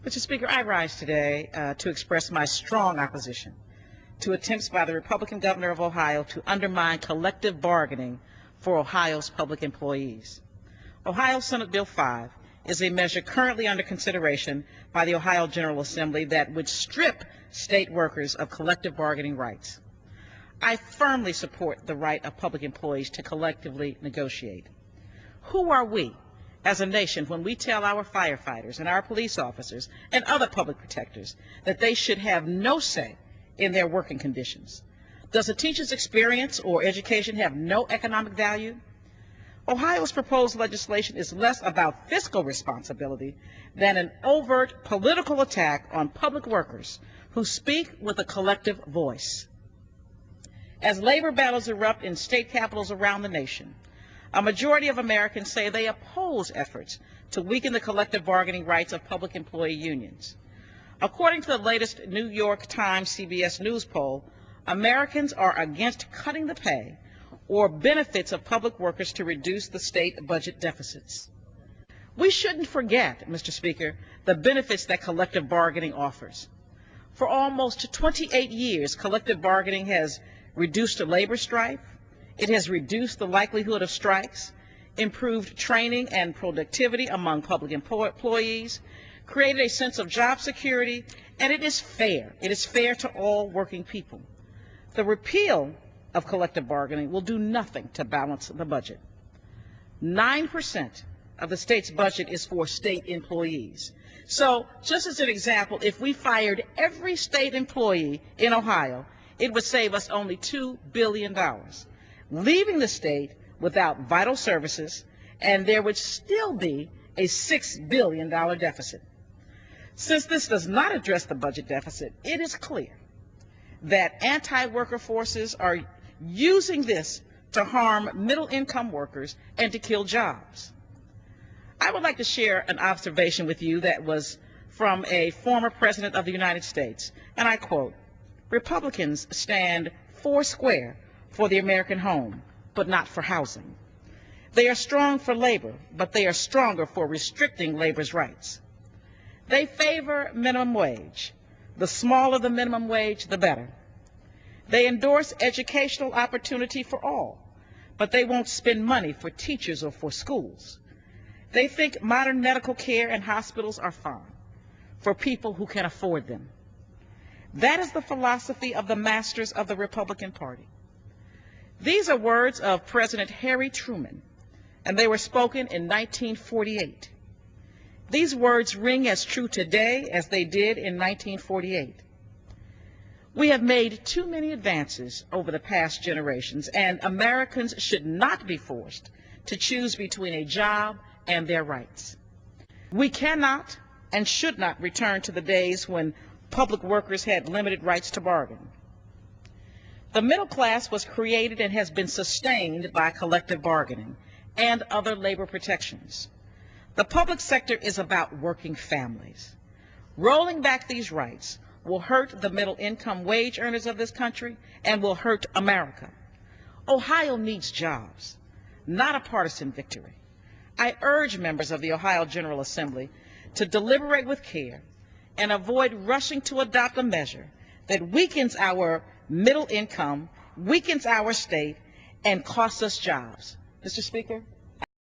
Mr. Speaker, I rise today to express my strong opposition to attempts by the Republican governor of Ohio to undermine collective bargaining for Ohio's public employees. Ohio Senate Bill 5 is a measure currently under consideration by the Ohio General Assembly that would strip state workers of collective bargaining rights. I firmly support the right of public employees to collectively negotiate. Who are we as a nation when we tell our firefighters and our police officers and other public protectors that they should have no say in their working conditions? Does a teacher's experience or education have no economic value? Ohio's proposed legislation is less about fiscal responsibility than an overt political attack on public workers who speak with a collective voice. As labor battles erupt in state capitals around the nation, a majority of Americans say they oppose efforts to weaken the collective bargaining rights of public employee unions. According to the latest New York Times CBS News poll, Americans are against cutting the pay or benefits of public workers to reduce the state budget deficits. We shouldn't forget, Mr. Speaker, the benefits that collective bargaining offers. For almost 28 years, collective bargaining has reduced labor strife. It has reduced the likelihood of strikes, improved training and productivity among public employees, created a sense of job security, and it is fair. It is fair to all working people. The repeal of collective bargaining will do nothing to balance the budget. 9% of the state's budget is for state employees. So, just as an example, if we fired every state employee in Ohio, it would save us only $2 billion, leaving the state without vital services, and there would still be a $6 billion deficit. Since this does not address the budget deficit, it is clear that anti-worker forces are using this to harm middle-income workers and to kill jobs. I would like to share an observation with you that was from a former president of the United States, and I quote, "Republicans stand foursquare for the American home, but not for housing. They are strong for labor, but they are stronger for restricting labor's rights. They favor minimum wage. The smaller the minimum wage, the better. They endorse educational opportunity for all, but they won't spend money for teachers or for schools. They think modern medical care and hospitals are fine for people who can afford them." That is the philosophy of the masters of the Republican Party. These are words of President Harry Truman, and they were spoken in 1948. These words ring as true today as they did in 1948. We have made too many advances over the past generations, and Americans should not be forced to choose between a job and their rights. We cannot and should not return to the days when public workers had limited rights to bargain. The middle class was created and has been sustained by collective bargaining and other labor protections. The public sector is about working families. Rolling back these rights will hurt the middle-income wage earners of this country and will hurt America. Ohio needs jobs, not a partisan victory. I urge members of the Ohio General Assembly to deliberate with care and avoid rushing to adopt a measure that weakens our middle income, weakens our state, and costs us jobs. Mr. Speaker,